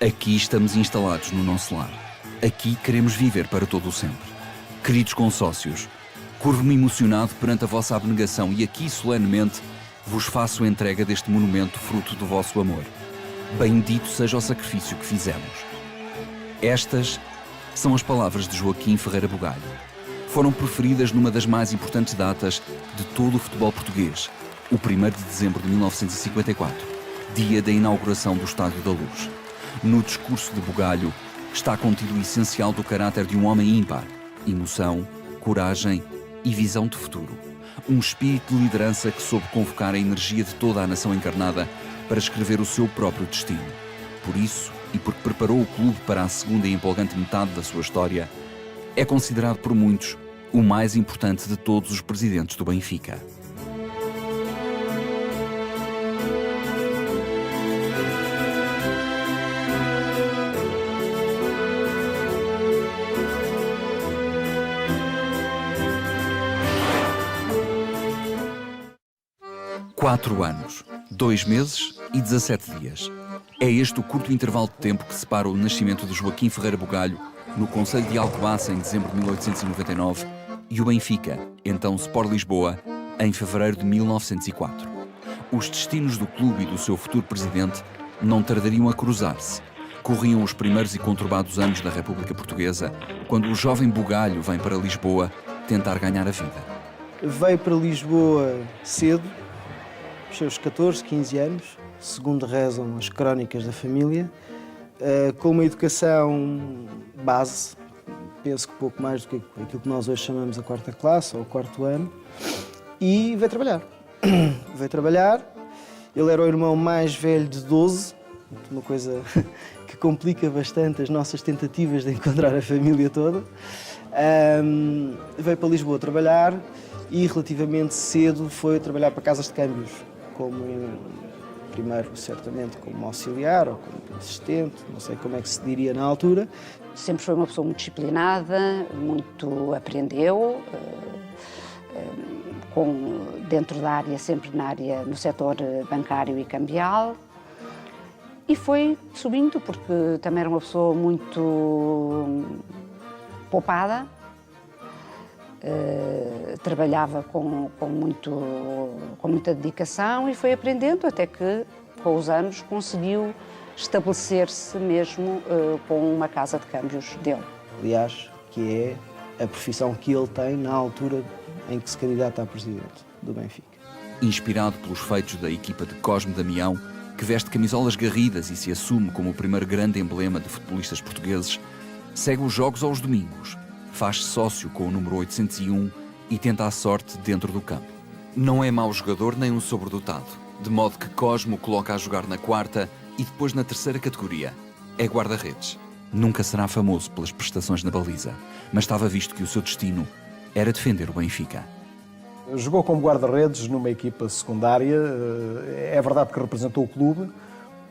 Aqui estamos instalados no nosso lar. Aqui queremos viver para todo o sempre. Queridos consócios, curvo-me emocionado perante a vossa abnegação e aqui, solenemente, vos faço entrega deste monumento fruto do vosso amor. Bendito seja o sacrifício que fizemos. Estas são as palavras de Joaquim Ferreira Bugalho. Foram proferidas numa das mais importantes datas de todo o futebol português, o 1º de dezembro de 1954, dia da inauguração do Estádio da Luz. No discurso de Bugalho está contido o essencial do caráter de um homem ímpar: emoção, coragem e visão de futuro. Um espírito de liderança que soube convocar a energia de toda a nação encarnada para escrever o seu próprio destino. Por isso, e porque preparou o clube para a segunda e empolgante metade da sua história, é considerado por muitos o mais importante de todos os presidentes do Benfica. Quatro anos, 2 meses e 17 dias. É este o curto intervalo de tempo que separa o nascimento de Joaquim Ferreira Bugalho no concelho de Alcobaça em dezembro de 1899 e o Benfica, então Sport Lisboa, em fevereiro de 1904. Os destinos do clube e do seu futuro presidente não tardariam a cruzar-se. Corriam os primeiros e conturbados anos da República Portuguesa, quando o jovem Bugalho vem para Lisboa tentar ganhar a vida. Veio para Lisboa cedo, aos seus 14, 15 anos, segundo rezam as crónicas da família, com uma educação base, penso que pouco mais do que aquilo que nós hoje chamamos a 4ª classe ou o 4º ano, e veio trabalhar. Veio trabalhar, ele era o irmão mais velho de 12, uma coisa que complica bastante as nossas tentativas de encontrar a família toda. Veio para Lisboa trabalhar e relativamente cedo foi trabalhar para casas de câmbios, primeiro certamente como auxiliar ou como assistente, não sei como é que se diria na altura. Sempre foi uma pessoa muito disciplinada, muito aprendeu, dentro da área, sempre no setor bancário e cambial. E foi subindo, porque também era uma pessoa muito poupada, trabalhava com muita dedicação e foi aprendendo até que, com os anos, conseguiu estabelecer-se mesmo com uma casa de câmbios dele. Aliás, que é a profissão que ele tem na altura em que se candidata a presidente do Benfica. Inspirado pelos feitos da equipa de Cosme Damião, que veste camisolas garridas e se assume como o primeiro grande emblema de futebolistas portugueses, segue os jogos aos domingos, faz-se sócio com o número 801 e tenta a sorte dentro do campo. Não é mau jogador nem um sobredotado, de modo que Cosme o coloca a jogar na 4ª e depois na 3ª categoria. É guarda-redes. Nunca será famoso pelas prestações na baliza, mas estava visto que o seu destino era defender o Benfica. Jogou como guarda-redes numa equipa secundária, é verdade que representou o clube.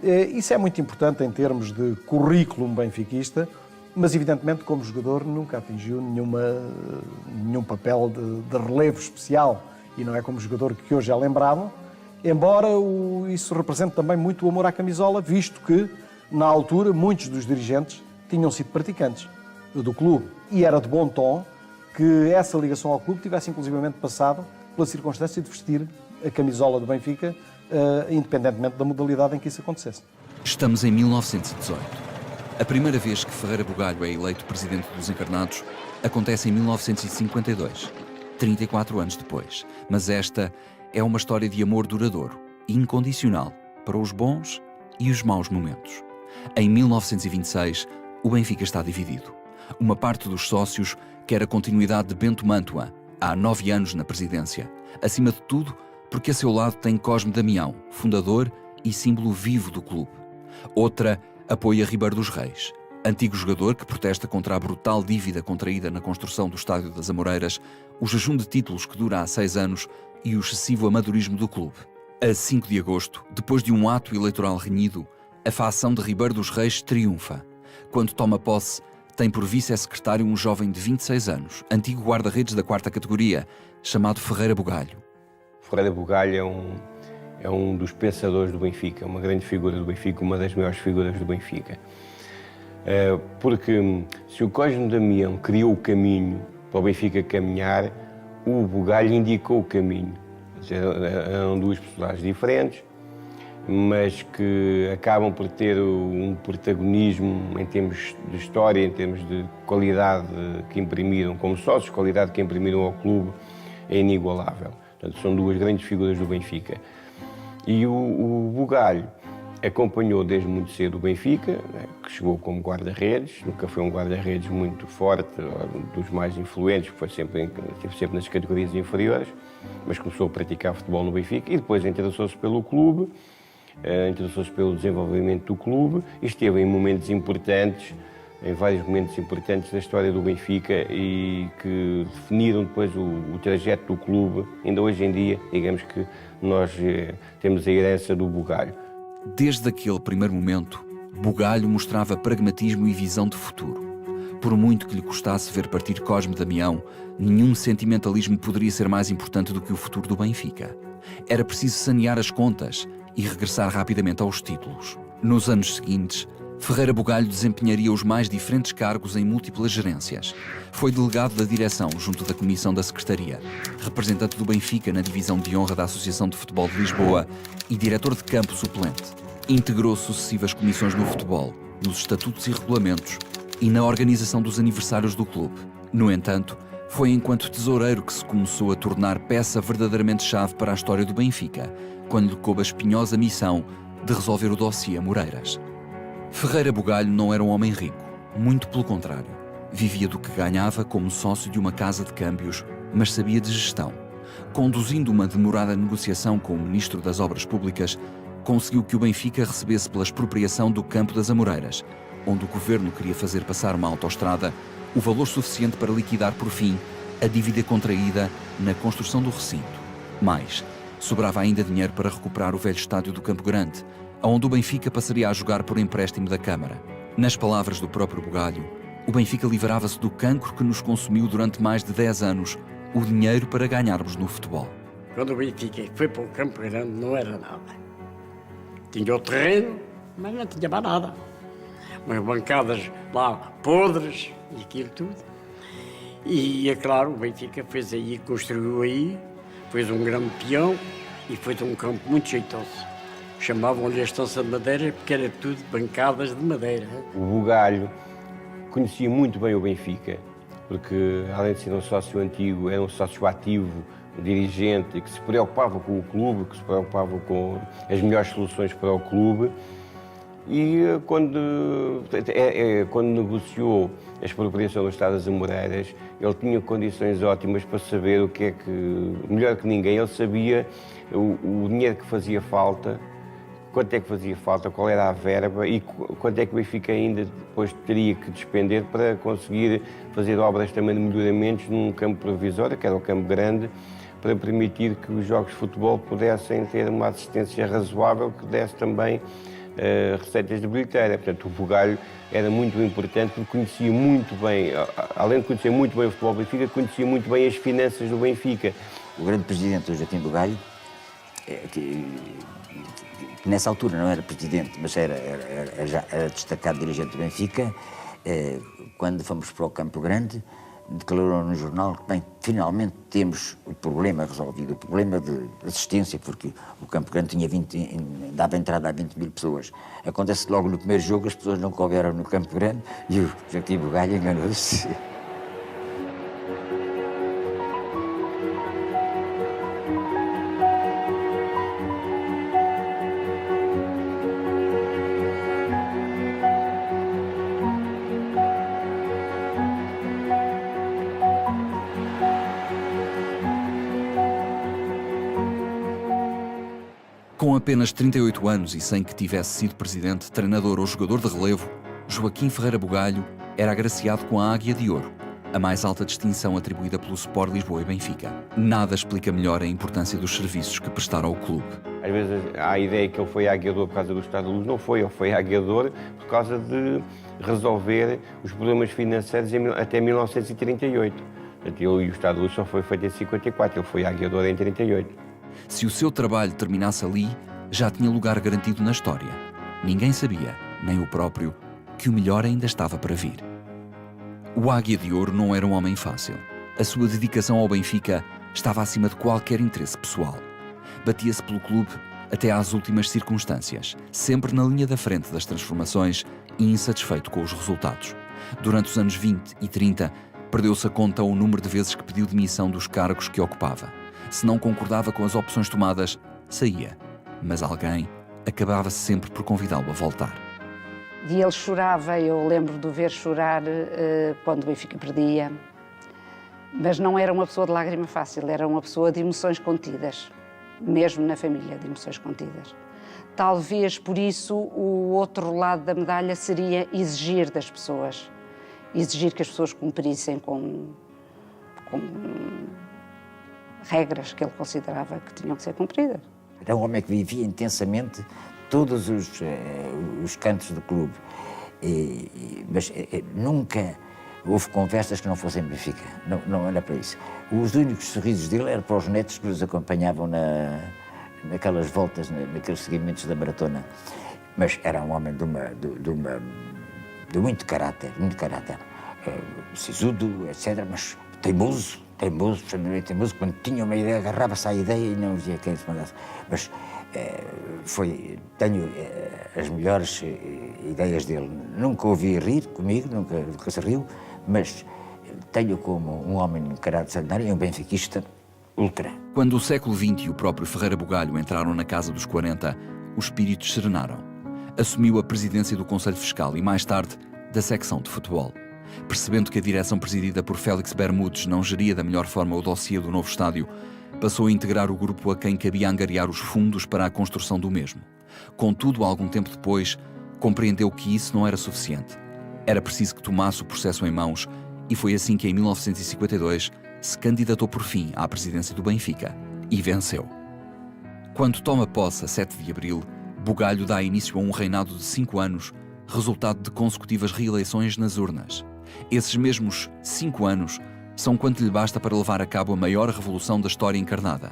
Isso é muito importante em termos de currículo benfiquista, mas evidentemente como jogador nunca atingiu nenhum papel de relevo especial e não é como jogador que hoje é lembrado, embora isso represente também muito o amor à camisola, visto que na altura muitos dos dirigentes tinham sido praticantes do clube e era de bom tom que essa ligação ao clube tivesse inclusivamente passado pela circunstância de vestir a camisola do Benfica, independentemente da modalidade em que isso acontecesse. Estamos em 1918. A primeira vez que Ferreira Bugalho é eleito presidente dos Encarnados acontece em 1952, 34 anos depois. Mas esta é uma história de amor duradouro e incondicional para os bons e os maus momentos. Em 1926, o Benfica está dividido. Uma parte dos sócios quer a continuidade de Bento Mantua, há 9 anos na presidência. Acima de tudo, porque a seu lado tem Cosme Damião, fundador e símbolo vivo do clube. Outra apoia Ribeiro dos Reis, antigo jogador que protesta contra a brutal dívida contraída na construção do Estádio das Amoreiras, o jejum de títulos que dura há 6 anos e o excessivo amadorismo do clube. A 5 de agosto, depois de um ato eleitoral renhido, a facção de Ribeiro dos Reis triunfa. Quando toma posse, tem por vice-secretário um jovem de 26 anos, antigo guarda-redes da 4ª categoria, chamado Ferreira Bugalho. Ferreira Bugalho é um dos pensadores do Benfica, uma grande figura do Benfica, uma das maiores figuras do Benfica. Porque se o Cosme Damião criou o caminho para o Benfica caminhar, o Bugalho indicou o caminho. Eram duas personagens diferentes, mas que acabam por ter um protagonismo em termos de história, em termos de qualidade que imprimiram, como sócios, qualidade que imprimiram ao clube, é inigualável. Portanto, são duas grandes figuras do Benfica. E o Bugalho acompanhou desde muito cedo o Benfica, que chegou como guarda-redes, nunca foi um guarda-redes muito forte, dos mais influentes, esteve sempre nas categorias inferiores, mas começou a praticar futebol no Benfica e depois interessou-se pelo clube, interessou-se pelo desenvolvimento do clube e esteve em momentos importantes, em vários momentos importantes da história do Benfica e que definiram depois o trajeto do clube. Ainda hoje em dia, digamos que nós temos a herança do Bugalho. Desde aquele primeiro momento, Bugalho mostrava pragmatismo e visão de futuro. Por muito que lhe custasse ver partir Cosme Damião, nenhum sentimentalismo poderia ser mais importante do que o futuro do Benfica. Era preciso sanear as contas e regressar rapidamente aos títulos. Nos anos seguintes, Ferreira Bugalho desempenharia os mais diferentes cargos em múltiplas gerências. Foi delegado da direção junto da Comissão da Secretaria, representante do Benfica na divisão de honra da Associação de Futebol de Lisboa e diretor de campo suplente. Integrou sucessivas comissões no futebol, nos estatutos e regulamentos e na organização dos aniversários do clube. No entanto, foi enquanto tesoureiro que se começou a tornar peça verdadeiramente chave para a história do Benfica, quando lhe coube a espinhosa missão de resolver o dossiê Moreiras. Ferreira Bugalho não era um homem rico, muito pelo contrário. Vivia do que ganhava como sócio de uma casa de câmbios, mas sabia de gestão. Conduzindo uma demorada negociação com o Ministro das Obras Públicas, conseguiu que o Benfica recebesse pela expropriação do Campo das Amoreiras, onde o governo queria fazer passar uma autoestrada, o valor suficiente para liquidar, por fim, a dívida contraída na construção do recinto. Mais, sobrava ainda dinheiro para recuperar o velho estádio do Campo Grande, onde o Benfica passaria a jogar por empréstimo da Câmara. Nas palavras do próprio Bugalho, o Benfica livrava-se do cancro que nos consumiu durante mais de 10 anos, o dinheiro para ganharmos no futebol. Quando o Benfica foi para o Campo Grande não era nada. Tinha o terreno, mas não tinha mais nada. Umas bancadas lá podres e aquilo tudo. E é claro, o Benfica fez aí, construiu aí, fez um grande peão e fez um campo muito jeitoso. Chamavam-lhe a Estância de Madeira porque era tudo bancadas de madeira. O Bugalho conhecia muito bem o Benfica, porque além de ser um sócio antigo, era um sócio ativo, dirigente, que se preocupava com o clube, que se preocupava com as melhores soluções para o clube. E quando negociou a expropriação do Estado das Amoreiras, ele tinha condições ótimas para saber o que é que, melhor que ninguém, ele sabia o dinheiro que fazia falta, quanto é que fazia falta, qual era a verba e quanto é que o Benfica ainda depois teria que despender para conseguir fazer obras também de melhoramentos num campo provisório, que era o Campo Grande, para permitir que os jogos de futebol pudessem ter uma assistência razoável que desse também receitas de bilheteira. Portanto, o Bugalho era muito importante porque conhecia muito bem, além de conhecer muito bem o futebol do Benfica, conhecia muito bem as finanças do Benfica. O grande presidente, o Joaquim Bugalho, que nessa altura não era presidente, mas era destacado dirigente do Benfica, quando fomos para o Campo Grande, declarou no jornal que, bem, finalmente temos o problema resolvido, o problema de assistência, porque o Campo Grande dava entrada a 20 mil pessoas. Acontece que logo no primeiro jogo as pessoas não couberam no Campo Grande e o Joaquim Bugalho enganou-se. Com apenas 38 anos e sem que tivesse sido presidente, treinador ou jogador de relevo, Joaquim Ferreira Bugalho era agraciado com a Águia de Ouro, a mais alta distinção atribuída pelo Sport Lisboa e Benfica. Nada explica melhor a importância dos serviços que prestaram ao clube. Às vezes há a ideia que ele foi Águia de Ouro por causa do Estado de Luz. Não foi, ele foi Águia de Ouro por causa de resolver os problemas financeiros até 1938. Ele e o Estado de Luz só foi feito em 54, ele foi Águia de Ouro em 38. Se o seu trabalho terminasse ali, já tinha lugar garantido na história. Ninguém sabia, nem o próprio, que o melhor ainda estava para vir. O Águia de Ouro não era um homem fácil. A sua dedicação ao Benfica estava acima de qualquer interesse pessoal. Batia-se pelo clube até às últimas circunstâncias, sempre na linha da frente das transformações e insatisfeito com os resultados. Durante os anos 20 e 30, perdeu-se a conta ao número de vezes que pediu demissão dos cargos que ocupava. Se não concordava com as opções tomadas, saía. Mas alguém acabava sempre por convidá-lo a voltar. E ele chorava, eu lembro de o ver chorar quando o Benfica perdia. Mas não era uma pessoa de lágrima fácil, era uma pessoa de emoções contidas. Mesmo na família, de emoções contidas. Talvez por isso o outro lado da medalha seria exigir das pessoas. Exigir que as pessoas cumprissem com regras que ele considerava que tinham que ser cumpridas. Era um homem que vivia intensamente todos os cantos do clube. Mas nunca houve conversas que não fossem Benfica. Não era para isso. Os únicos sorrisos dele eram para os netos que os acompanhavam naquelas voltas, naqueles seguimentos da maratona. Mas era um homem de muito caráter, sisudo, etc. Mas teimoso, quando tinha uma ideia, agarrava-se à ideia e não dizia quem se mandasse. Mas tenho as melhores ideias dele. Nunca ouvi rir comigo, nunca se riu, mas tenho como um homem de caráter extraordinário e um benfiquista ultra. Quando o século XX e o próprio Ferreira Bugalho entraram na casa dos 40, os espíritos serenaram. Assumiu a presidência do Conselho Fiscal e, mais tarde, da secção de futebol. Percebendo que a direção presidida por Félix Bermudes não geria da melhor forma o dossiê do novo estádio, passou a integrar o grupo a quem cabia angariar os fundos para a construção do mesmo. Contudo, algum tempo depois, compreendeu que isso não era suficiente. Era preciso que tomasse o processo em mãos e foi assim que, em 1952, se candidatou por fim à presidência do Benfica e venceu. Quando toma posse, a 7 de abril, Bugalho dá início a um reinado de 5 anos, resultado de consecutivas reeleições nas urnas. Esses mesmos 5 anos são quanto lhe basta para levar a cabo a maior revolução da história encarnada.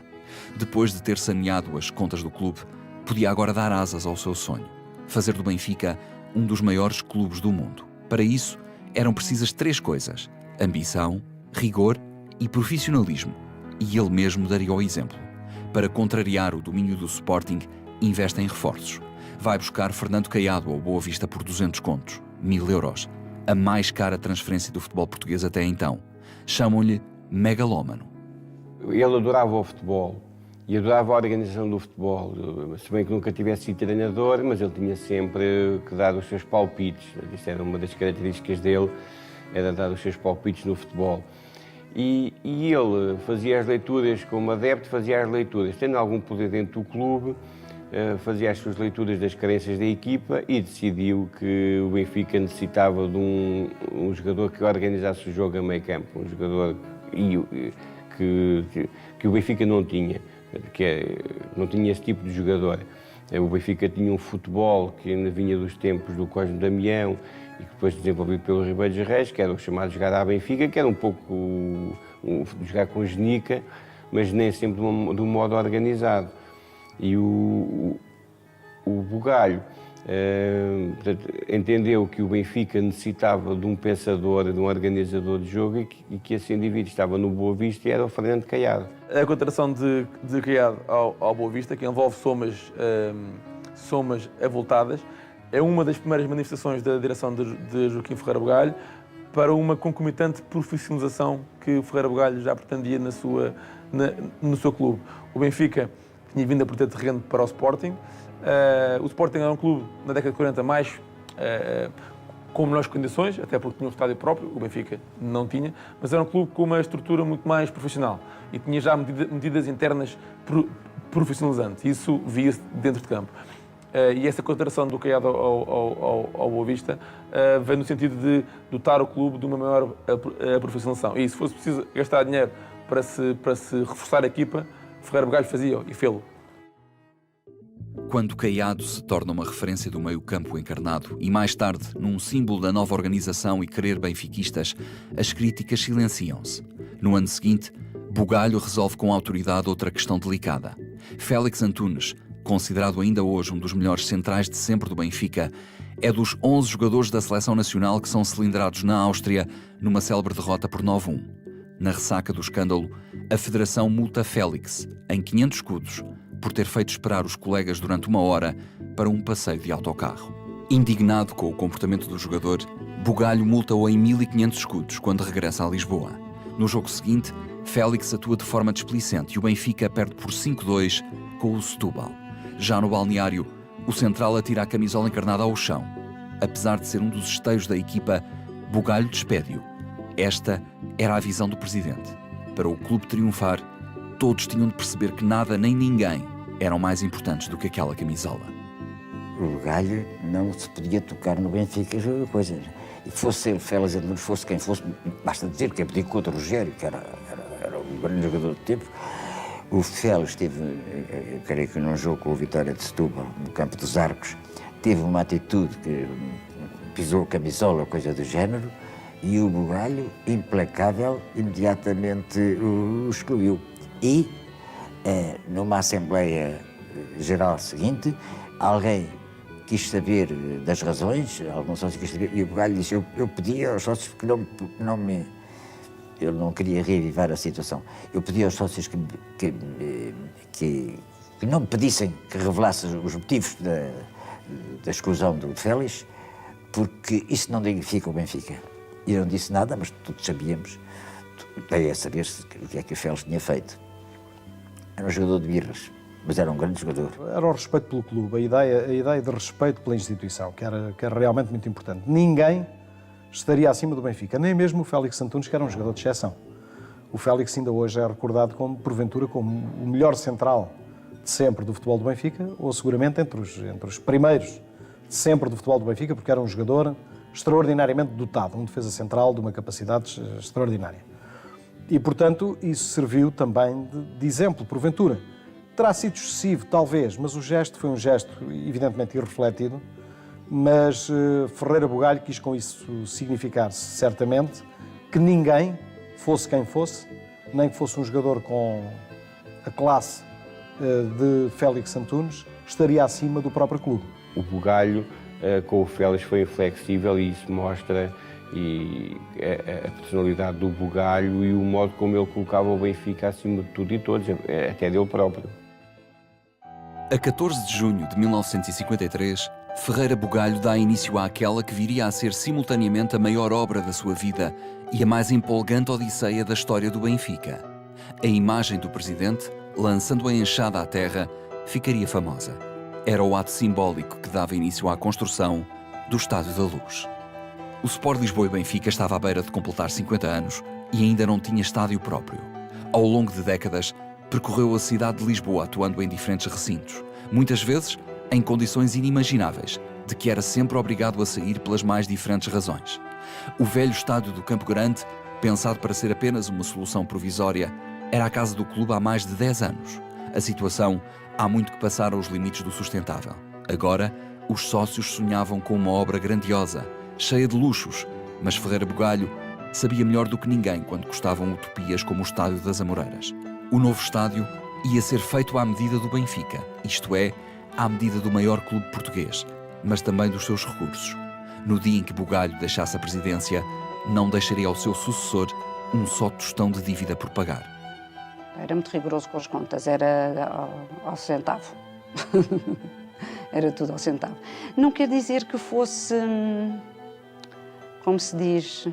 Depois de ter saneado as contas do clube, podia agora dar asas ao seu sonho, fazer do Benfica um dos maiores clubes do mundo. Para isso, eram precisas 3 coisas: ambição, rigor e profissionalismo. E ele mesmo daria o exemplo. Para contrariar o domínio do Sporting, investe em reforços. Vai buscar Fernando Caiado ao Boa Vista por 200 contos, 1000 euros. A mais cara transferência do futebol português até então. Chamam-lhe megalómano. Ele adorava o futebol e adorava a organização do futebol. Se bem que nunca tivesse sido treinador, mas ele tinha sempre que dar os seus palpites. Isso era uma das características dele, era dar os seus palpites no futebol. E ele fazia as leituras como adepto, fazia as leituras, tendo algum poder dentro do clube, fazia as suas leituras das carências da equipa e decidiu que o Benfica necessitava de um jogador que organizasse o jogo a meio campo, um jogador que o Benfica não tinha, não tinha esse tipo de jogador. O Benfica tinha um futebol que ainda vinha dos tempos do Cosme Damião e que depois desenvolvido pelo Ribeiro de Reis, que era o chamado jogar à Benfica, que era um pouco jogar com genica, mas nem sempre de um modo organizado. E o Bugalho entendeu que o Benfica necessitava de um pensador, de um organizador de jogo e que esse indivíduo estava no Boa Vista e era o Fernando Caiado. A contratação de Caiado ao Boa Vista, que envolve somas avultadas, é uma das primeiras manifestações da direção de Joaquim Ferreira Bugalho para uma concomitante profissionalização que o Ferreira Bugalho já pretendia no seu clube. O Benfica tinha vindo a perder terreno para o Sporting. O Sporting era um clube, na década de 40, mais com melhores condições, até porque tinha um estádio próprio, o Benfica não tinha, mas era um clube com uma estrutura muito mais profissional e tinha já medidas internas profissionalizantes. Isso via-se dentro de campo. E essa contratação do Caiado ao Boa Vista vem no sentido de dotar o clube de uma maior profissionalização. E se fosse preciso gastar dinheiro para se reforçar a equipa, Ferreira Bugalho fazia e fê-lo. Quando Caiado se torna uma referência do meio-campo encarnado e mais tarde num símbolo da nova organização e querer benfiquistas, as críticas silenciam-se. No ano seguinte, Bugalho resolve com autoridade outra questão delicada: Félix Antunes, considerado ainda hoje um dos melhores centrais de sempre do Benfica, é dos 11 jogadores da seleção nacional que são cilindrados na Áustria numa célebre derrota por 9-1. Na ressaca do escândalo, a Federação multa Félix em 500 escudos por ter feito esperar os colegas durante 1 hora para um passeio de autocarro. Indignado com o comportamento do jogador, Bugalho multa-o em 1.500 escudos quando regressa a Lisboa. No jogo seguinte, Félix atua de forma displicente e o Benfica perde por 5-2 com o Setúbal. Já no balneário, o central atira a camisola encarnada ao chão. Apesar de ser um dos esteios da equipa, Bugalho despede-o. Esta era a visão do presidente. Para o clube triunfar, todos tinham de perceber que nada nem ninguém eram mais importantes do que aquela camisola. O Bugalho não se podia tocar no Benfica, coisas. E fosse ele, Félix Antunes, fosse quem fosse, basta dizer que abdicou de Rogério, que era um grande jogador de tempo. O Félix teve, creio que num jogo com o Vitória de Setúbal, no campo dos Arcos, teve uma atitude que pisou a camisola, coisa do género, e o Bugalho, implacável, imediatamente o excluiu. E, numa Assembleia Geral seguinte, alguém quis saber das razões, alguns sócios quis saber, e o Bugalho disse, eu pedi aos sócios que eu não queria reavivar a situação. Eu pedi aos sócios que não me pedissem que revelasse os motivos da exclusão do Félix, porque isso não dignifica o Benfica. E eu não disse nada, mas todos sabíamos, dei a saber o que é que o Félix tinha feito. Era um jogador de birras, mas era um grande jogador. Era o respeito pelo clube, a ideia de respeito pela instituição, que era realmente muito importante. Ninguém estaria acima do Benfica, nem mesmo o Félix Antunes, que era um jogador de exceção. O Félix ainda hoje é recordado porventura, como o melhor central de sempre do futebol do Benfica, ou seguramente entre os primeiros de sempre do futebol do Benfica, porque era um jogador extraordinariamente dotado, um defesa central de uma capacidade extraordinária. E, portanto, isso serviu também de exemplo, porventura. Terá sido excessivo, talvez, mas o gesto foi um gesto evidentemente irrefletido, mas Ferreira Bugalho quis com isso significar certamente que ninguém, fosse quem fosse, nem que fosse um jogador com a classe de Félix Antunes, estaria acima do próprio clube. O Bugalho com o Félix foi inflexível e isso mostra a personalidade do Bugalho e o modo como ele colocava o Benfica acima de tudo e todos, até dele próprio. A 14 de junho de 1953, Ferreira Bugalho dá início àquela que viria a ser simultaneamente a maior obra da sua vida e a mais empolgante odisseia da história do Benfica. A imagem do presidente, lançando a enxada à terra, ficaria famosa. Era o ato simbólico que dava início à construção do Estádio da Luz. O Sport Lisboa e Benfica estava à beira de completar 50 anos e ainda não tinha estádio próprio. Ao longo de décadas, percorreu a cidade de Lisboa atuando em diferentes recintos, muitas vezes em condições inimagináveis, de que era sempre obrigado a sair pelas mais diferentes razões. O velho estádio do Campo Grande, pensado para ser apenas uma solução provisória, era a casa do clube há mais de 10 anos. A situação há muito que passara os limites do sustentável. Agora, os sócios sonhavam com uma obra grandiosa, cheia de luxos, mas Ferreira Bugalho sabia melhor do que ninguém quando custavam utopias como o Estádio das Amoreiras. O novo estádio ia ser feito à medida do Benfica, isto é, à medida do maior clube português, mas também dos seus recursos. No dia em que Bugalho deixasse a presidência, não deixaria ao seu sucessor um só tostão de dívida por pagar. Era muito rigoroso com as contas, era ao centavo. Era tudo ao centavo. Não quer dizer que fosse, como se diz,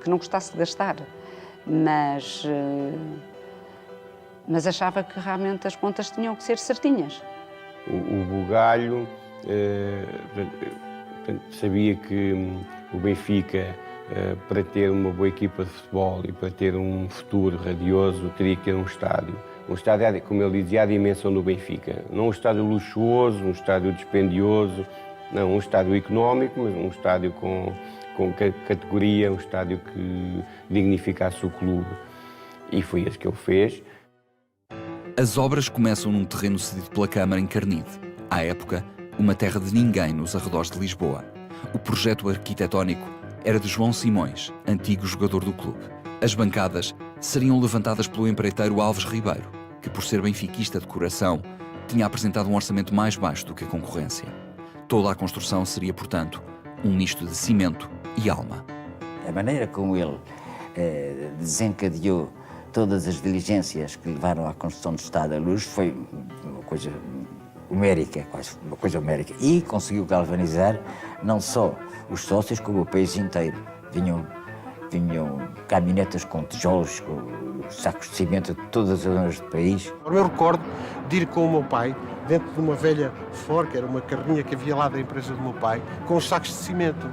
que não gostasse de gastar, mas achava que realmente as contas tinham que ser certinhas. O Bugalho sabia que o Benfica, para ter uma boa equipa de futebol e para ter um futuro radioso, teria que ter um estádio. Um estádio, como ele dizia, a dimensão do Benfica. Não um estádio luxuoso, um estádio dispendioso, não, um estádio económico, mas um estádio com categoria, um estádio que dignificasse o clube. E foi isso que ele fez. As obras começam num terreno cedido pela Câmara em Carnide. À época, uma terra de ninguém nos arredores de Lisboa. O projeto arquitetónico era de João Simões, antigo jogador do clube. As bancadas seriam levantadas pelo empreiteiro Alves Ribeiro, que, por ser benfiquista de coração, tinha apresentado um orçamento mais baixo do que a concorrência. Toda a construção seria, portanto, um misto de cimento e alma. A maneira como ele desencadeou todas as diligências que levaram à construção do Estado à Luz foi uma coisa homérica, quase uma coisa homérica. E conseguiu galvanizar não só os sócios, como o país inteiro. Vinham caminhonetas com tijolos, com sacos de cimento de todas as zonas do país. Eu recordo de ir com o meu pai dentro de uma velha Ford, que era uma carrinha que havia lá da empresa do meu pai, com os sacos de cimento.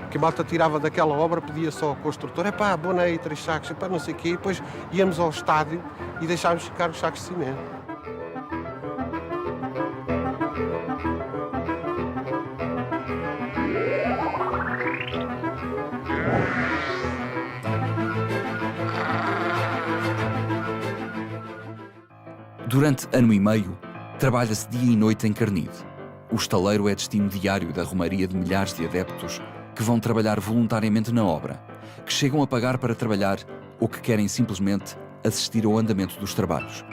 Que a malta tirava daquela obra, pedia só ao construtor, abona aí 3 sacos, não sei o quê, e depois íamos ao estádio e deixávamos ficar os sacos de cimento. Durante ano e meio, trabalha-se dia e noite encarnido. O estaleiro é destino diário da romaria de milhares de adeptos que vão trabalhar voluntariamente na obra, que chegam a pagar para trabalhar ou que querem simplesmente assistir ao andamento dos trabalhos.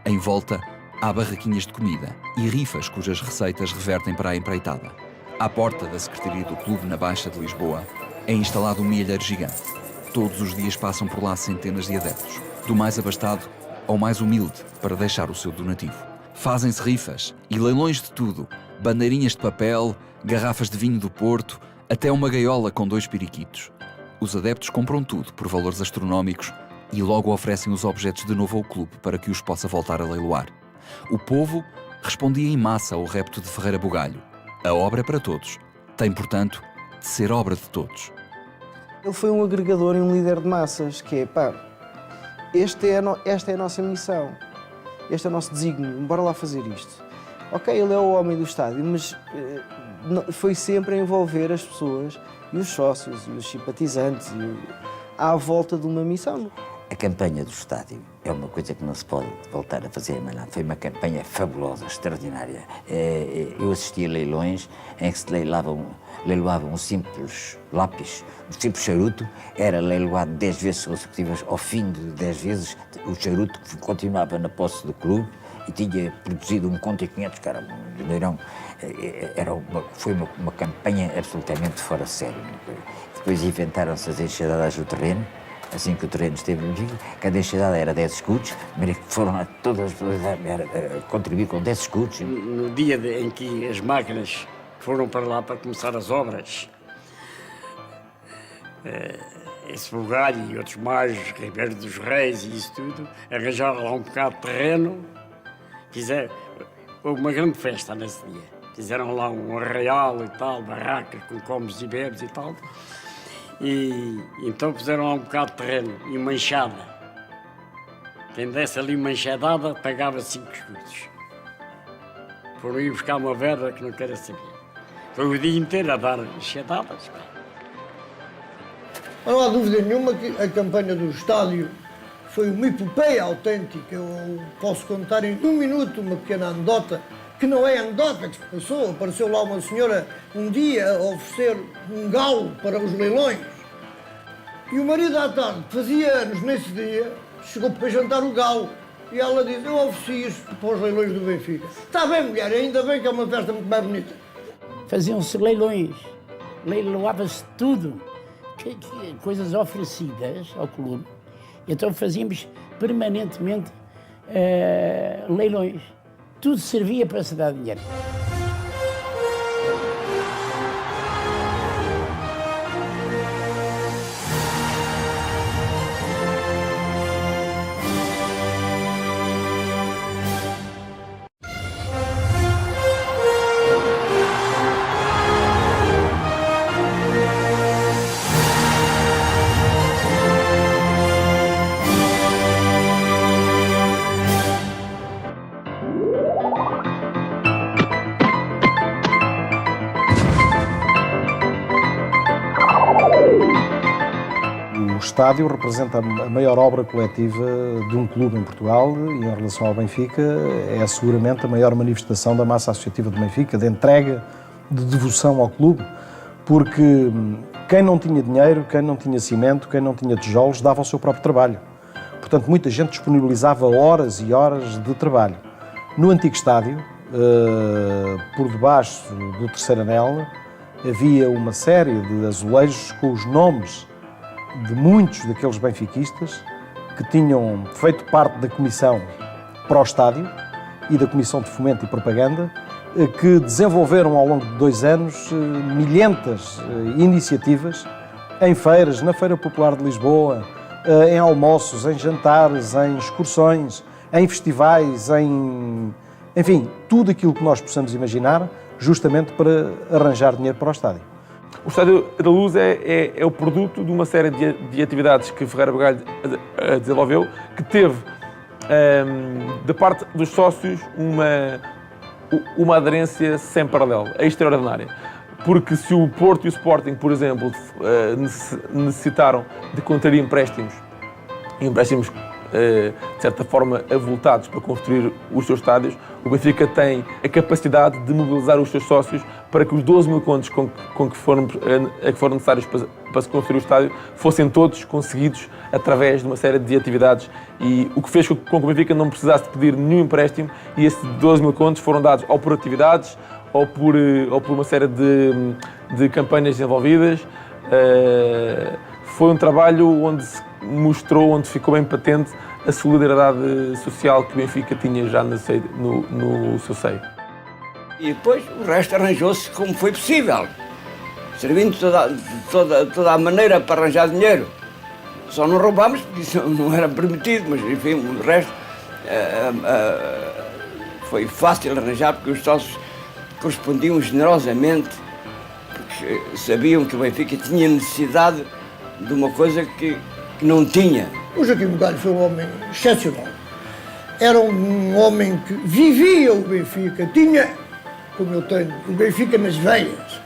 Em volta, há barraquinhas de comida e rifas cujas receitas revertem para a empreitada. À porta da Secretaria do Clube, na Baixa de Lisboa, é instalado um milheiro gigante. Todos os dias passam por lá centenas de adeptos, do mais abastado ao mais humilde, para deixar o seu donativo. Fazem-se rifas e leilões de tudo, bandeirinhas de papel, garrafas de vinho do Porto, até uma gaiola com 2 periquitos. Os adeptos compram tudo por valores astronómicos e logo oferecem os objetos de novo ao clube para que os possa voltar a leiloar. O povo respondia em massa ao repto de Ferreira Bugalho. A obra é para todos. Tem, portanto, de ser obra de todos. Ele foi um agregador e um líder de massas, que é, esta é a nossa missão, este é o nosso desígnio, bora lá fazer isto. Ok, ele é o homem do estádio, mas foi sempre a envolver as pessoas e os sócios e os simpatizantes à volta de uma missão. A campanha do estádio é uma coisa que não se pode voltar a fazer, mas não. Foi uma campanha fabulosa, extraordinária. Eu assisti a leilões em que se leiloava um simples lápis, um simples charuto, era leiloado 10 vezes consecutivas. Ao fim de 10 vezes, o charuto continuava na posse do clube e tinha produzido 1,5 conto, que era um dinheirão. Foi uma campanha absolutamente fora de série. Depois inventaram-se as enxadadas do terreno. Assim que o terreno esteve no Benfica, cada enxadada era 10 escudos, mas foram a todas contribuir com 10 escudos. No dia em que as máquinas foram para lá para começar as obras, esse Bugalho e outros mais, Ribeiro dos Reis e isso tudo, arranjaram lá um bocado de terreno, houve uma grande festa nesse dia. Fizeram lá um arraial e tal, barracas com comes e bebes e tal. E então puseram lá um bocado de terreno e uma enxada. Quem desse ali uma enxadada pagava 5 escudos. Foram ir buscar uma verba que não quero saber. Foi o dia inteiro a dar enxadadas. Não há dúvida nenhuma que a campanha do estádio foi uma epopeia autêntica. Eu posso contar em 1 minuto uma pequena anedota, que não é anedota que se passou. Apareceu lá uma senhora um dia a oferecer um galo para os leilões. E o marido à tarde fazia anos nesse dia, chegou para jantar o galo. E ela disse, eu ofereci isto para os leilões do Benfica. Está bem, mulher, ainda bem que é uma festa muito mais bonita. Faziam-se leilões, leiloava-se tudo, coisas oferecidas ao clube. Então fazíamos permanentemente leilões. Tudo servia para se dar dinheiro. O estádio representa a maior obra coletiva de um clube em Portugal e, em relação ao Benfica, é seguramente a maior manifestação da massa associativa do Benfica, de entrega, de devoção ao clube, porque quem não tinha dinheiro, quem não tinha cimento, quem não tinha tijolos, dava o seu próprio trabalho. portanto, muita gente disponibilizava horas e horas de trabalho. No antigo estádio, por debaixo do terceiro anel, havia uma série de azulejos com os nomes de muitos daqueles benfiquistas que tinham feito parte da comissão para o estádio e da comissão de fomento e propaganda, que desenvolveram ao longo de 2 anos milhentas iniciativas em feiras, na Feira Popular de Lisboa, em almoços, em jantares, em excursões, em festivais, enfim, tudo aquilo que nós possamos imaginar, justamente para arranjar dinheiro para o estádio. O Estádio da Luz é o produto de uma série de atividades que Ferreira Bugalho desenvolveu, que teve, da parte dos sócios, uma aderência sem paralelo, extraordinária. Porque se o Porto e o Sporting, por exemplo, necessitaram de contrair empréstimos de certa forma avultados para construir os seus estádios, o Benfica tem a capacidade de mobilizar os seus sócios para que os 12 mil contos que foram necessários para se construir o estádio fossem todos conseguidos através de uma série de atividades, e o que fez com que o Benfica não precisasse de pedir nenhum empréstimo, e esses 12 mil contos foram dados ou por atividades ou por uma série de campanhas desenvolvidas. Foi um trabalho onde se mostrou, onde ficou bem patente a solidariedade social que o Benfica tinha já no seu seio. E depois o resto arranjou-se como foi possível, servindo toda a maneira para arranjar dinheiro. Só não roubámos porque isso não era permitido, mas enfim, o resto foi fácil arranjar, porque os sócios correspondiam generosamente, porque sabiam que o Benfica tinha necessidade de uma coisa que não tinha. O Joaquim Bugalho foi um homem excepcional. Era um homem que vivia o Benfica, tinha, como eu tenho, o Benfica nas veias.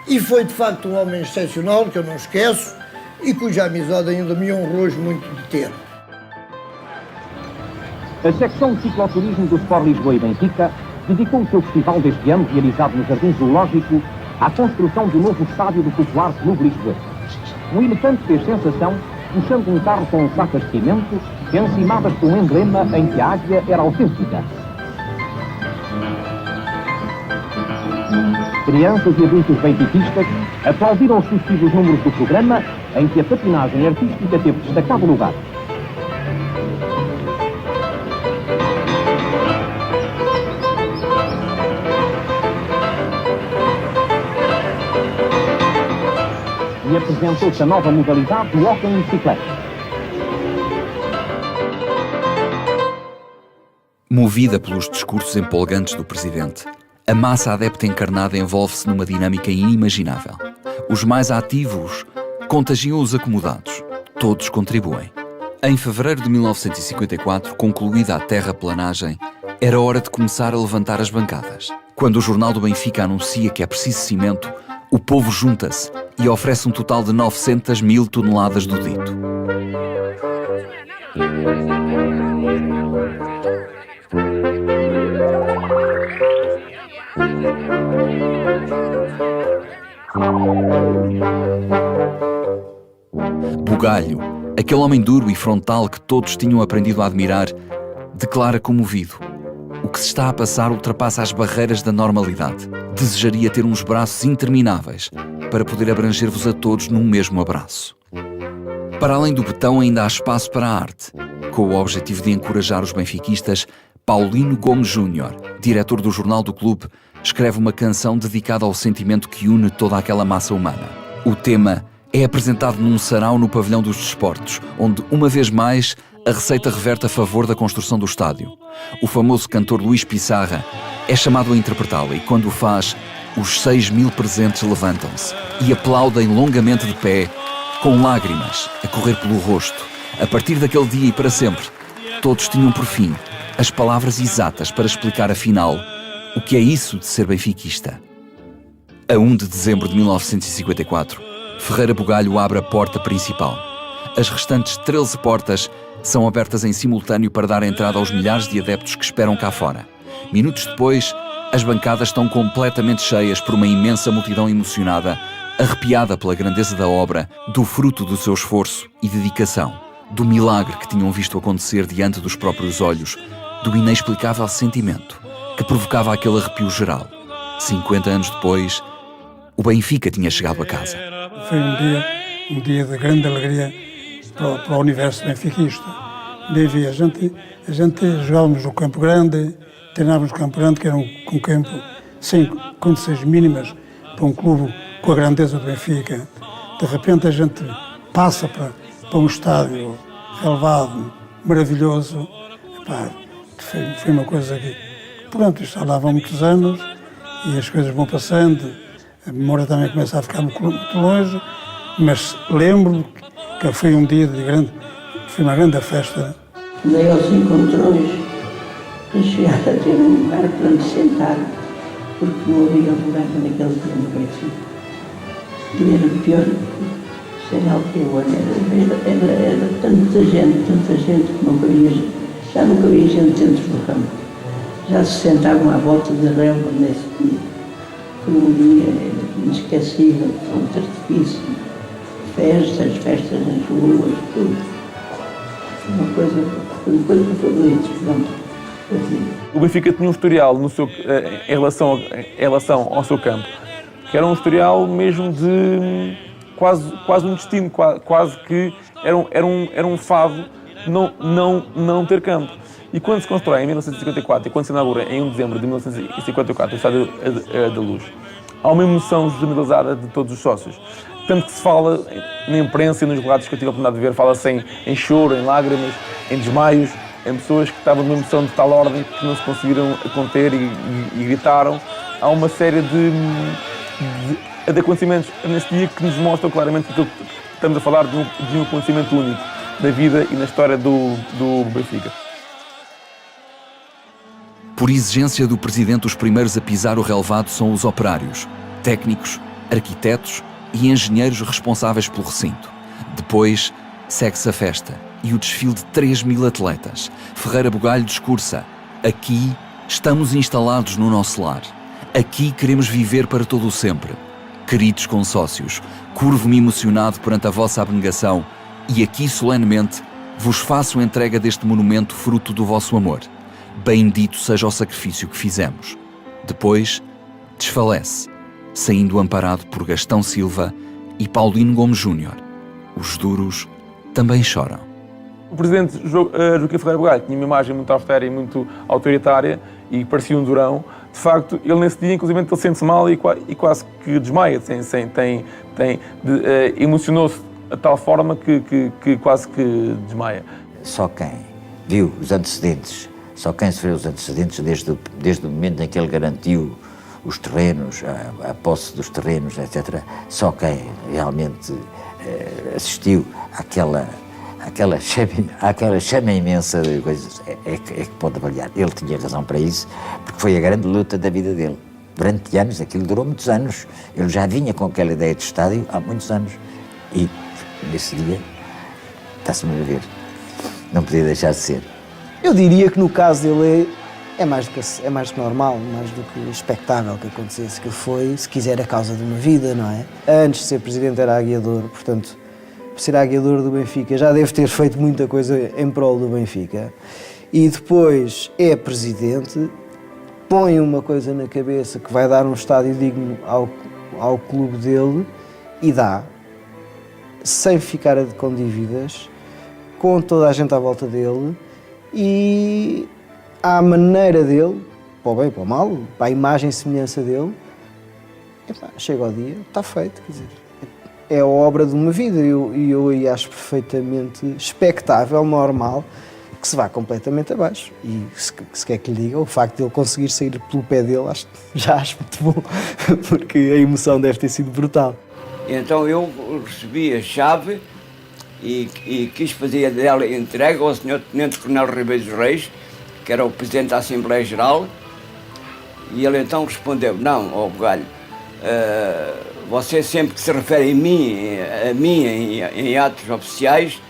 E foi, de facto, um homem excepcional, que eu não esqueço, e cuja amizade ainda me honrou muito de ter. A secção de cicloturismo do Sport Lisboa e Benfica dedicou o seu festival deste ano, realizado no Jardim Zoológico, à construção do novo estádio do Popular Clube Lisboa. Um elefante fez sensação, puxando um carro com sacas de cimento, encimadas com um emblema em que a águia era autêntica. Crianças e adultos benfiquistas aplaudiram os sucessivos números do programa, em que a patinagem artística teve destacado lugar. E apresentou-se a nova modalidade do hóquei em bicicleta. Movida pelos discursos empolgantes do Presidente, a massa adepta encarnada envolve-se numa dinâmica inimaginável. Os mais ativos contagiam os acomodados. Todos contribuem. Em fevereiro de 1954, concluída a terraplanagem, era hora de começar a levantar as bancadas. Quando o Jornal do Benfica anuncia que é preciso cimento, o povo junta-se e oferece um total de 900.000 toneladas do dito. Bugalho, aquele homem duro e frontal que todos tinham aprendido a admirar, declara comovido: o que se está a passar ultrapassa as barreiras da normalidade. Desejaria ter uns braços intermináveis para poder abranger-vos a todos num mesmo abraço. Para além do betão, ainda há espaço para a arte. Com o objetivo de encorajar os benfiquistas, Paulino Gomes Júnior, diretor do Jornal do Clube, escreve uma canção dedicada ao sentimento que une toda aquela massa humana. O tema é apresentado num sarau no Pavilhão dos Desportos, onde, uma vez mais, a receita reverte a favor da construção do estádio. O famoso cantor Luís Pissarra é chamado a interpretá-la e, quando o faz, os 6.000 presentes levantam-se e aplaudem longamente de pé, com lágrimas a correr pelo rosto. A partir daquele dia e para sempre, todos tinham por fim as palavras exatas para explicar, afinal, o que é isso de ser benfiquista. A 1 de dezembro de 1954, Ferreira Bugalho abre a porta principal. As restantes 13 portas são abertas em simultâneo para dar entrada aos milhares de adeptos que esperam cá fora. Minutos depois, as bancadas estão completamente cheias por uma imensa multidão emocionada, arrepiada pela grandeza da obra, do fruto do seu esforço e dedicação. do milagre que tinham visto acontecer diante dos próprios olhos, do inexplicável sentimento que provocava aquele arrepio geral. 50 anos depois, o Benfica tinha chegado a casa. Foi um dia de grande alegria para o universo benfiquista. Daí a gente jogávamos no Campo Grande, treinávamos no Campo Grande, que era um campo sem condições mínimas para um clube com a grandeza do Benfica. De repente a gente passa para um estádio relevado, maravilhoso. Epá, foi uma coisa que, pronto, está lá há muitos anos e as coisas vão passando, a memória também começa a ficar muito longe, mas lembro que foi um dia foi uma grande festa. Dei aos encontrões para chegar a ter um lugar para me sentar, porque não havia lugar naquele dia no Benfica. E era pior, sei lá o que eu era tanta gente que não cabia, já não cabia gente dentro do campo. Já se sentavam à volta da relva nesse dia. Foi um dia inesquecível, muito artifício, festas nas ruas, tudo. Foi uma coisa favorita, pronto. O Benfica tinha um historial em relação ao seu campo, que era um historial mesmo de quase um destino, quase que era um fado não ter campo. E quando se constrói em 1954 e quando se inaugura em 1 de dezembro de 1954 o Estádio da Luz, há uma emoção generalizada de todos os sócios. Tanto que se fala na imprensa e nos relatos que eu tive a oportunidade de ver, fala-se em choro, em lágrimas, em desmaios, em pessoas que estavam numa emoção de tal ordem que não se conseguiram conter e gritaram. Há uma série de acontecimentos nesse dia que nos mostram claramente que estamos a falar de um acontecimento único da vida e na história do Benfica. Por exigência do presidente, os primeiros a pisar o relevado são os operários, técnicos, arquitetos e engenheiros responsáveis pelo recinto. Depois, segue-se a festa e o desfile de 3.000 atletas. Ferreira Bugalho discursa: aqui estamos instalados no nosso lar. Aqui queremos viver para todo o sempre. Queridos consócios, curvo-me emocionado perante a vossa abnegação e aqui solenemente vos faço entrega deste monumento fruto do vosso amor. Bendito seja o sacrifício que fizemos. Depois, desfalece, saindo amparado por Gastão Silva e Paulino Gomes Júnior. Os duros também choram. O presidente Joaquim Ferreira Bugalho tinha uma imagem muito austera e muito autoritária e parecia um durão. De facto, ele nesse dia, inclusive, ele sente-se mal e quase que desmaia. Emocionou-se de tal forma que quase que desmaia. Só quem viu os antecedentes, só quem sofreu os antecedentes desde o momento em que ele garantiu os terrenos, a posse dos terrenos, etc., só quem realmente assistiu àquela chama imensa de coisas é que pode avaliar. Ele tinha razão para isso, porque foi a grande luta da vida dele. Durante anos, aquilo durou muitos anos. Ele já vinha com aquela ideia de estádio há muitos anos. E nesse dia, está-se-me a ver, não podia deixar de ser. Eu diria que no caso dele é mais do que normal, mais do que expectável que acontecesse, que foi, se quiser, a causa de uma vida, não é? Antes de ser presidente era aguiador, portanto, por ser aguiador do Benfica já deve ter feito muita coisa em prol do Benfica. E depois é presidente, põe uma coisa na cabeça que vai dar um estádio digno ao clube dele e dá, sem ficar com dívidas, com toda a gente à volta dele e à maneira dele, para o bem, para o mal, para a imagem e semelhança dele, chega ao dia, está feito, quer dizer, é a obra de uma vida e eu aí acho perfeitamente expectável, normal, que se vá completamente abaixo. E se quer que lhe diga, o facto de ele conseguir sair pelo pé dele, já acho muito bom, porque a emoção deve ter sido brutal. Então eu recebi a chave e quis fazer dela entrega ao Sr. Tenente Coronel Ribeiro dos Reis, que era o Presidente da Assembleia Geral, e ele então respondeu: não, ó Bugalho, você sempre que se refere a mim em atos oficiais,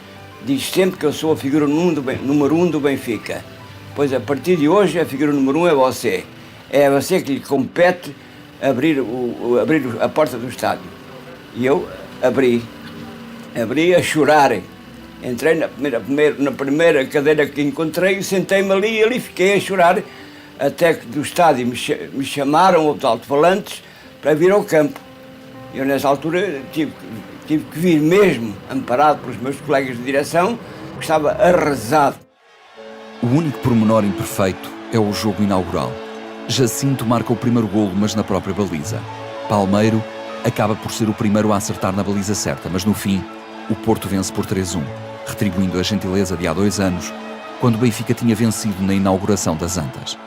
diz sempre que eu sou a figura número 1 do Benfica. Pois a partir de hoje a figura número 1 é você. É você que lhe compete abrir a porta do estádio. E eu abri a chorar, Entrei na primeira cadeira que encontrei, sentei-me ali e ali fiquei a chorar, até que do estádio me chamaram os alto-falantes para vir ao campo. Eu, nessa altura, tive que vir mesmo, amparado pelos meus colegas de direção, que estava arrasado. O único pormenor imperfeito é o jogo inaugural. Jacinto marca o primeiro golo, mas na própria baliza. Palmeiro acaba por ser o primeiro a acertar na baliza certa, mas no fim, o Porto vence por 3-1, retribuindo a gentileza de há 2 anos, quando o Benfica tinha vencido na inauguração das Antas.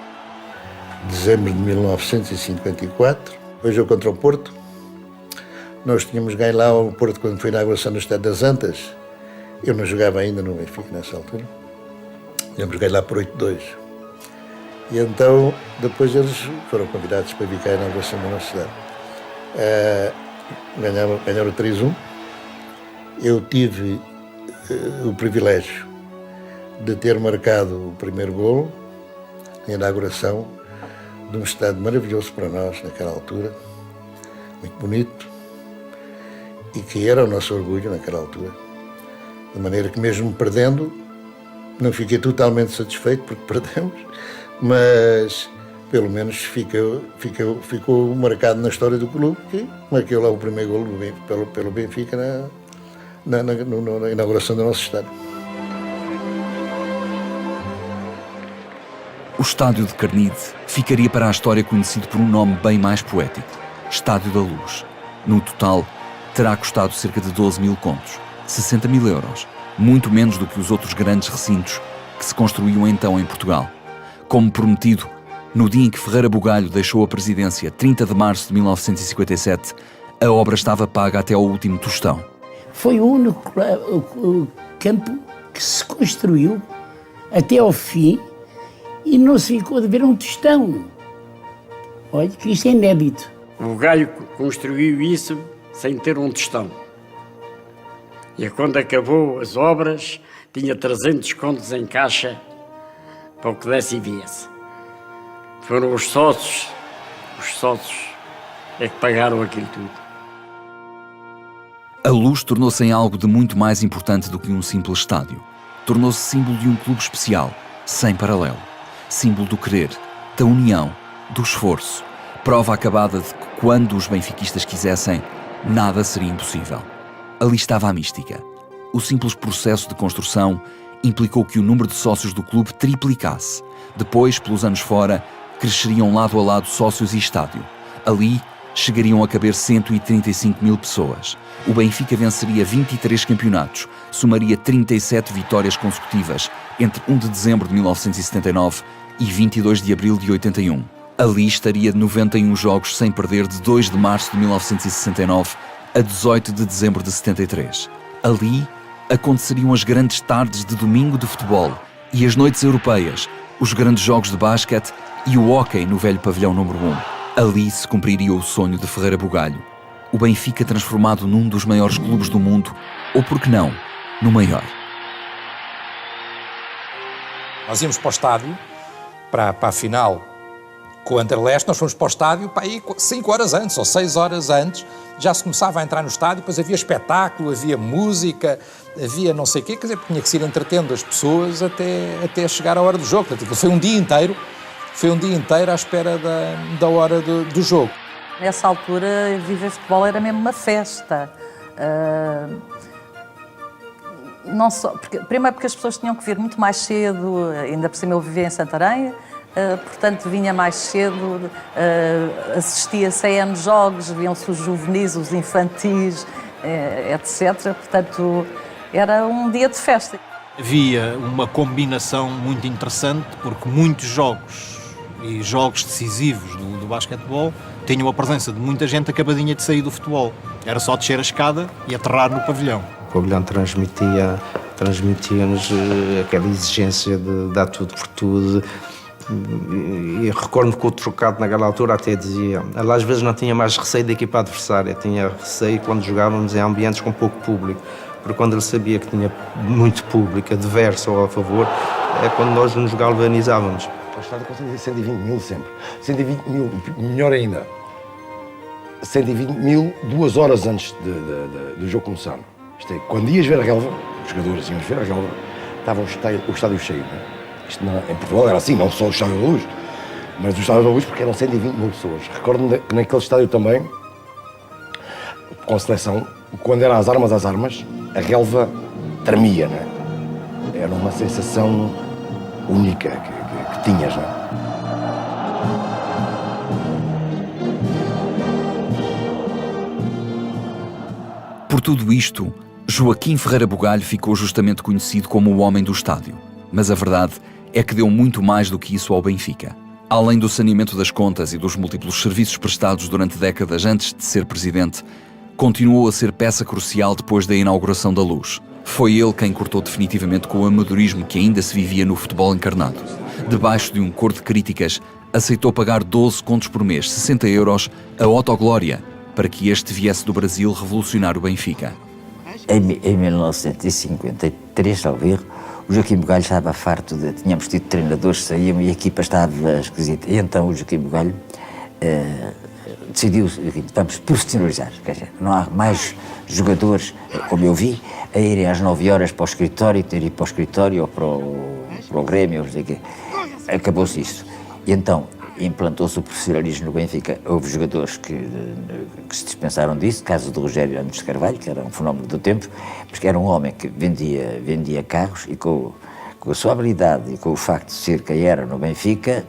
Dezembro de 1954, o jogo contra o Porto. Nós tínhamos ganho lá ao Porto quando foi a inauguração do Estádio das Antas. Eu não jogava ainda no Benfica nessa altura. Tínhamos ganho lá por 8-2. E então, depois eles foram convidados para vir cá à inauguração da nossa cidade. Ganharam 3-1. Eu tive o privilégio de ter marcado o primeiro golo na inauguração de um estádio maravilhoso para nós naquela altura, muito bonito, e que era o nosso orgulho naquela altura. De maneira que mesmo perdendo, não fiquei totalmente satisfeito porque perdemos, mas pelo menos ficou marcado na história do clube que marquei lá o primeiro golo pelo Benfica na inauguração do nosso estádio. O Estádio de Carnide ficaria para a história conhecido por um nome bem mais poético: Estádio da Luz. No total, terá custado cerca de 12 mil contos, 60 mil euros, muito menos do que os outros grandes recintos que se construíam então em Portugal. Como prometido, no dia em que Ferreira Bugalho deixou a presidência, 30 de março de 1957, a obra estava paga até ao último tostão. Foi o único campo que se construiu até ao fim e não se ficou de ver um tostão. Olha, que isto é inédito. O Galho construiu isso sem ter um tostão. E quando acabou as obras, tinha 300 contos em caixa para o que desse e viesse. Foram os sócios é que pagaram aquilo tudo. A Luz tornou-se em algo de muito mais importante do que um simples estádio. Tornou-se símbolo de um clube especial, sem paralelo. Símbolo do querer, da união, do esforço. Prova acabada de que quando os benfiquistas quisessem, nada seria impossível. Ali estava a mística. O simples processo de construção implicou que o número de sócios do clube triplicasse. Depois, pelos anos fora, cresceriam lado a lado sócios e estádio. Ali, chegariam a caber 135 mil pessoas. O Benfica venceria 23 campeonatos, somaria 37 vitórias consecutivas entre 1 de dezembro de 1979 e 22 de abril de 81. Ali estaria 91 jogos sem perder de 2 de março de 1969 a 18 de dezembro de 73. Ali aconteceriam as grandes tardes de domingo de futebol e as noites europeias, os grandes jogos de basquete e o hóquei no velho pavilhão número 1. Ali se cumpriria o sonho de Ferreira Bugalho. O Benfica transformado num dos maiores clubes do mundo, ou por que não, no maior. Nós íamos para o estádio, para a final com o Anderlecht, nós fomos para o estádio para aí 5 horas antes, ou 6 horas antes, já se começava a entrar no estádio, depois havia espetáculo, havia música, havia não sei o quê, quer dizer, tinha que se ir entretendo as pessoas até chegar à hora do jogo. Portanto, foi um dia inteiro à espera da hora do jogo. Nessa altura, viver futebol era mesmo uma festa. Não só, primeiro porque as pessoas tinham que vir muito mais cedo, ainda por cima eu vivia em Santarém, portanto vinha mais cedo, assistia-se a N jogos, viam-se os juvenis, os infantis, etc. Portanto, era um dia de festa. Havia uma combinação muito interessante, porque muitos jogos e jogos decisivos do basquetebol tinham a presença de muita gente acabadinha de sair do futebol. Era só descer a escada e aterrar no pavilhão. O pavilhão transmitia-nos aquela exigência de dar tudo por tudo. E recordo que o trocado naquela altura até dizia, ela às vezes não tinha mais receio da equipa adversária, tinha receio quando jogávamos em ambientes com pouco público, porque quando ele sabia que tinha muito público, adverso ou a favor, é quando nós nos galvanizávamos. O estádio conseguia 120 mil sempre. 120 mil, melhor ainda, 120 mil 2 horas antes do jogo começar. Isto é, quando ias ver a relva, os jogadores iam ver a relva, estava o estádio cheio. Né? Isto em Portugal era assim, não só o Estádio da Luz, mas o Estádio da Luz porque eram 120 mil pessoas. Recordo-me que naquele estádio também, com a seleção, quando eram as armas, a relva tremia, né? Era uma sensação única que tinhas, né? Por tudo isto, Joaquim Ferreira Bugalho ficou justamente conhecido como o homem do estádio. Mas a verdade é que deu muito mais do que isso ao Benfica. Além do saneamento das contas e dos múltiplos serviços prestados durante décadas antes de ser presidente, continuou a ser peça crucial depois da inauguração da Luz. Foi ele quem cortou definitivamente com o amadorismo que ainda se vivia no futebol encarnado. Debaixo de um coro de críticas, aceitou pagar 12 contos por mês, 60 euros, a Otto Glória, para que este viesse do Brasil revolucionar o Benfica. Em 1953, talvez, o Joaquim Bugalho estava farto de... Tínhamos tido treinadores que saíam e a equipa estava esquisita. E então o Joaquim Bugalho decidiu, vamos profissionalizar, quer dizer, não há mais jogadores, como eu vi, a irem às 9 horas para o escritório, ter ido para o escritório ou para o Grêmio, acabou-se isso. E então implantou-se o profissionalismo no Benfica. Houve jogadores que se dispensaram disso, caso do Rogério Andes de Carvalho, que era um fenómeno do tempo, porque era um homem que vendia carros e com a sua habilidade e com o facto de ser quem era no Benfica,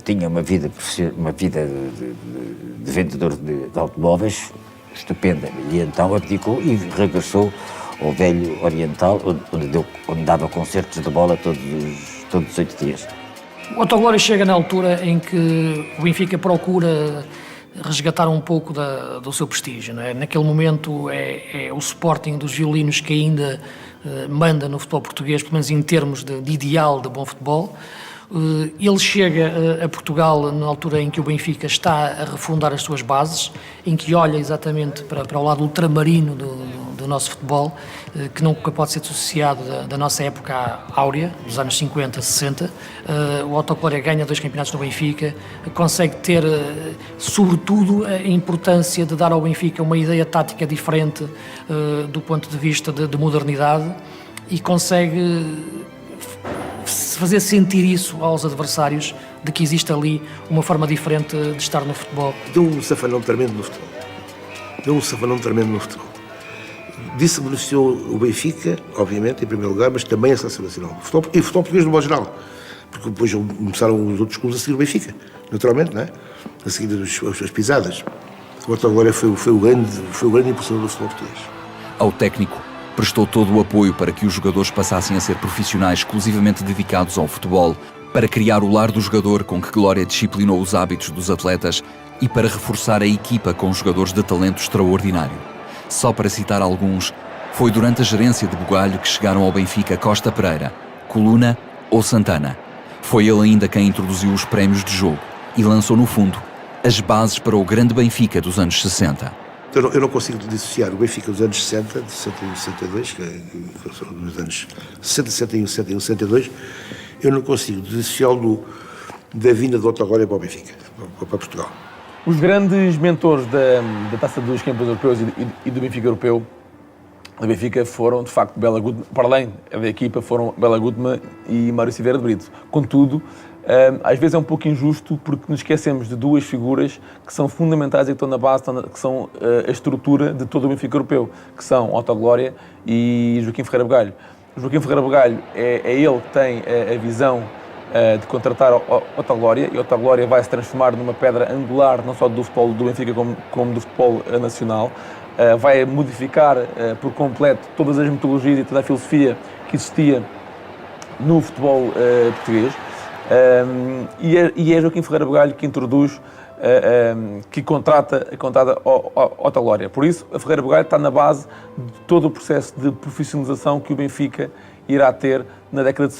tinha uma vida de vendedor de automóveis estupenda. E então abdicou e regressou ao velho Oriental, onde dava concertos de bola todos os 8 dias. O Otto Glória chega na altura em que o Benfica procura resgatar um pouco do seu prestígio. Não é? Naquele momento é o Sporting dos violinos que ainda manda no futebol português, pelo menos em termos de ideal de bom futebol. Ele chega a Portugal na altura em que o Benfica está a refundar as suas bases, em que olha exatamente para o lado ultramarino do nosso futebol, que nunca pode ser associado da nossa época áurea, dos anos 50, 60. O Otto Glória ganha 2 campeonatos no Benfica, consegue ter, sobretudo, a importância de dar ao Benfica uma ideia tática diferente do ponto de vista de modernidade e consegue fazer sentir isso aos adversários, de que existe ali uma forma diferente de estar no futebol. Deu um safanão tremendo no futebol. Disso beneficiou o Benfica, obviamente, em primeiro lugar, mas também a Seleção Nacional. E o futebol português no modo geral. Porque depois começaram os outros clubes a seguir o Benfica, naturalmente, não é? A seguir as pisadas. O Otto Glória foi o grande impulsionador do futebol português. Ao técnico, prestou todo o apoio para que os jogadores passassem a ser profissionais exclusivamente dedicados ao futebol, para criar o lar do jogador com que Glória disciplinou os hábitos dos atletas e para reforçar a equipa com jogadores de talento extraordinário. Só para citar alguns, foi durante a gerência de Bugalho que chegaram ao Benfica Costa Pereira, Coluna ou Santana. Foi ele ainda quem introduziu os prémios de jogo e lançou, no fundo, as bases para o grande Benfica dos anos 60. Eu não consigo dissociar o Benfica dos anos 60, de 61 e 62, que são dos anos 60, 61, 61, 62, eu não consigo dissociá-lo da vinda do Otto Glória para o Benfica, para Portugal. Os grandes mentores da Taça dos Campeões Europeus e do Benfica Europeu, da Benfica, foram, de facto, Bela Gutmann, para além da equipa, foram Bela Gutmann e Mário Vieira de Brito. Contudo, às vezes é um pouco injusto porque nos esquecemos de 2 figuras que são fundamentais e que estão na base, que são a estrutura de todo o Benfica Europeu, que são Otto Glória e Joaquim Ferreira Bugalho. O Joaquim Ferreira Bugalho é ele que tem a visão de contratar Otto Glória, e Otto Glória vai se transformar numa pedra angular não só do futebol do Benfica como do futebol nacional. Vai modificar por completo todas as metodologias e toda a filosofia que existia no futebol português. E é Joaquim Ferreira Bugalho que introduz, que contrata Otto Glória. Por isso, a Ferreira Bugalho está na base de todo o processo de profissionalização que o Benfica irá ter na década de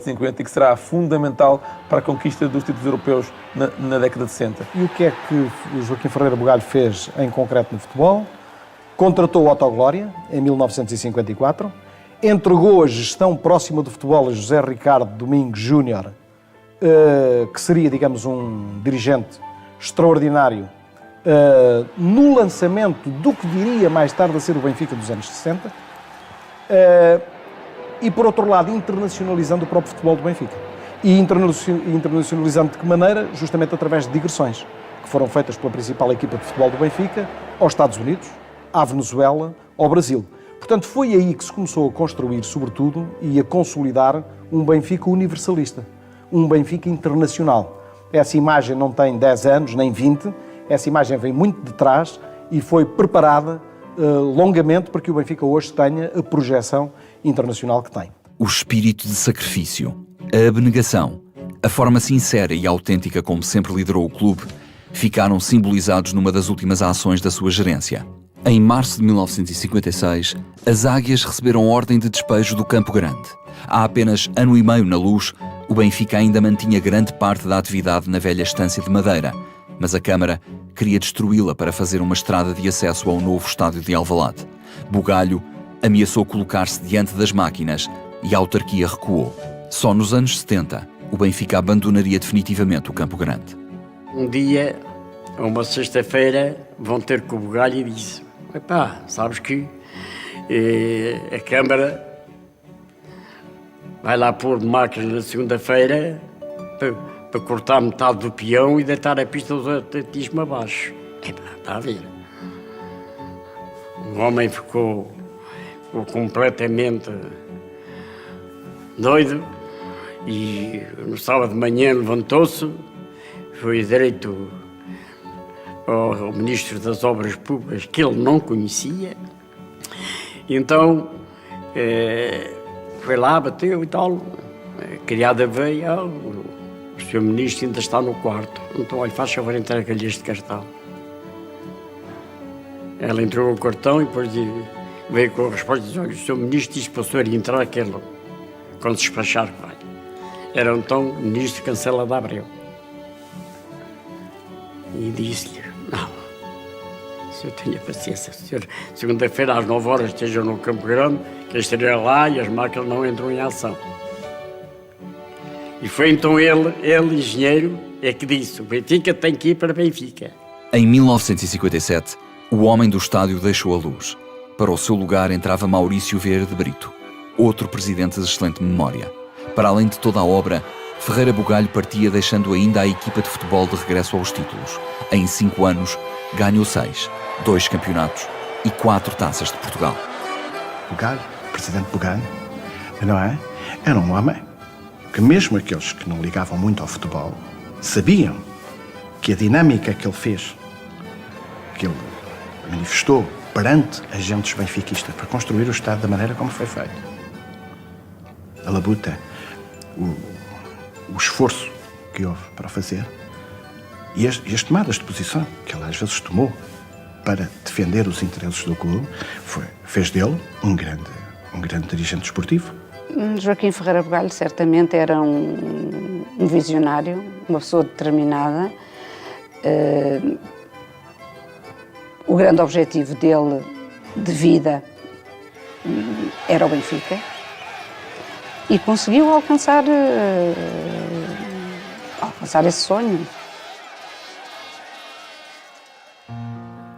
50 e que será fundamental para a conquista dos títulos europeus na década de 60. E o que é que o Joaquim Ferreira Bugalho fez em concreto no futebol? Contratou o Otto Glória em 1954, entregou a gestão próxima do futebol a José Ricardo Domingos Júnior, que seria, digamos, um dirigente extraordinário no lançamento do que viria mais tarde a ser o Benfica dos anos 60. E, por outro lado, internacionalizando o próprio futebol do Benfica. E internacionalizando de que maneira? Justamente através de digressões, que foram feitas pela principal equipa de futebol do Benfica aos Estados Unidos, à Venezuela, ao Brasil. Portanto, foi aí que se começou a construir, sobretudo, e a consolidar um Benfica universalista, um Benfica internacional. Essa imagem não tem 10 anos, nem 20, essa imagem vem muito de trás e foi preparada longamente para que o Benfica hoje tenha a projeção internacional que tem. O espírito de sacrifício, a abnegação, a forma sincera e autêntica como sempre liderou o clube, ficaram simbolizados numa das últimas ações da sua gerência. Em março de 1956, as Águias receberam ordem de despejo do Campo Grande. Há apenas ano e meio na Luz, o Benfica ainda mantinha grande parte da atividade na velha estância de Madeira, mas a Câmara queria destruí-la para fazer uma estrada de acesso ao novo estádio de Alvalade. Bugalho ameaçou colocar-se diante das máquinas e a autarquia recuou. Só nos anos 70, o Benfica abandonaria definitivamente o Campo Grande. Um dia, uma sexta-feira, vão ter com o Bugalho e disse: epá, sabes que a Câmara vai lá pôr máquinas na segunda-feira para cortar metade do peão e deitar a pista do atletismo abaixo. Epá, está a ver. O homem ficou completamente doido e no sábado de manhã levantou-se, foi direito ao Ministro das Obras Públicas, que ele não conhecia. Então foi lá, bateu e tal, a criada veio, o Sr. Ministro ainda está no quarto, então olha, faz favor, entrega-lhe este cartão. Ela entregou o cartão e depois veio com a resposta e disse: olha, o Sr. Ministro disse para o senhor entrar aquele, quando se despachar que vai. Era então o Ministro Cancela de Abreu. E disse-lhe: não, o senhor tenha paciência, o senhor segunda-feira às 9 horas esteja no Campo Grande, que eu estarei lá e as máquinas não entram em ação. E foi então ele, engenheiro, é que disse: o Benfica tem que ir para Benfica. Em 1957, o homem do estádio deixou a Luz. Para o seu lugar entrava Maurício Vieira de Brito, outro presidente de excelente memória. Para além de toda a obra, Ferreira Bugalho partia deixando ainda a equipa de futebol de regresso aos títulos. Em 5 anos, ganhou 6, 2 campeonatos e 4 taças de Portugal. Bugalho, presidente Bugalho, não é? Era um homem que mesmo aqueles que não ligavam muito ao futebol sabiam que a dinâmica que ele fez, que ele manifestou perante agentes benfiquistas para construir o Estado da maneira como foi feito, a labuta, o esforço que houve para o fazer e as tomadas de posição que ele às vezes tomou para defender os interesses do clube, fez dele um grande dirigente desportivo. Joaquim Ferreira Bugalho certamente era um visionário, uma pessoa determinada. O grande objetivo dele de vida era o Benfica e conseguiu alcançar esse sonho.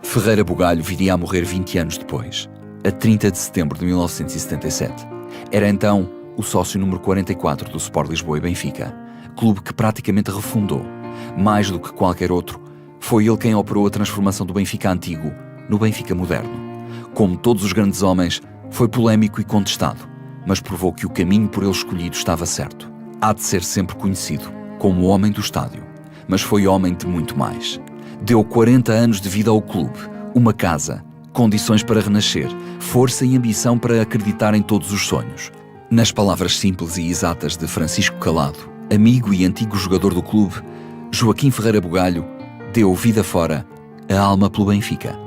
Ferreira Bugalho viria a morrer 20 anos depois, a 30 de setembro de 1977. Era então o sócio número 44 do Sport Lisboa e Benfica, clube que praticamente refundou. Mais do que qualquer outro, foi ele quem operou a transformação do Benfica antigo no Benfica moderno. Como todos os grandes homens, foi polémico e contestado, mas provou que o caminho por ele escolhido estava certo. Há de ser sempre conhecido como o homem do estádio, mas foi homem de muito mais. Deu 40 anos de vida ao clube, uma casa, condições para renascer, força e ambição para acreditar em todos os sonhos. Nas palavras simples e exatas de Francisco Calado, amigo e antigo jogador do clube, Joaquim Ferreira Bugalho deu vida fora, a alma pelo Benfica.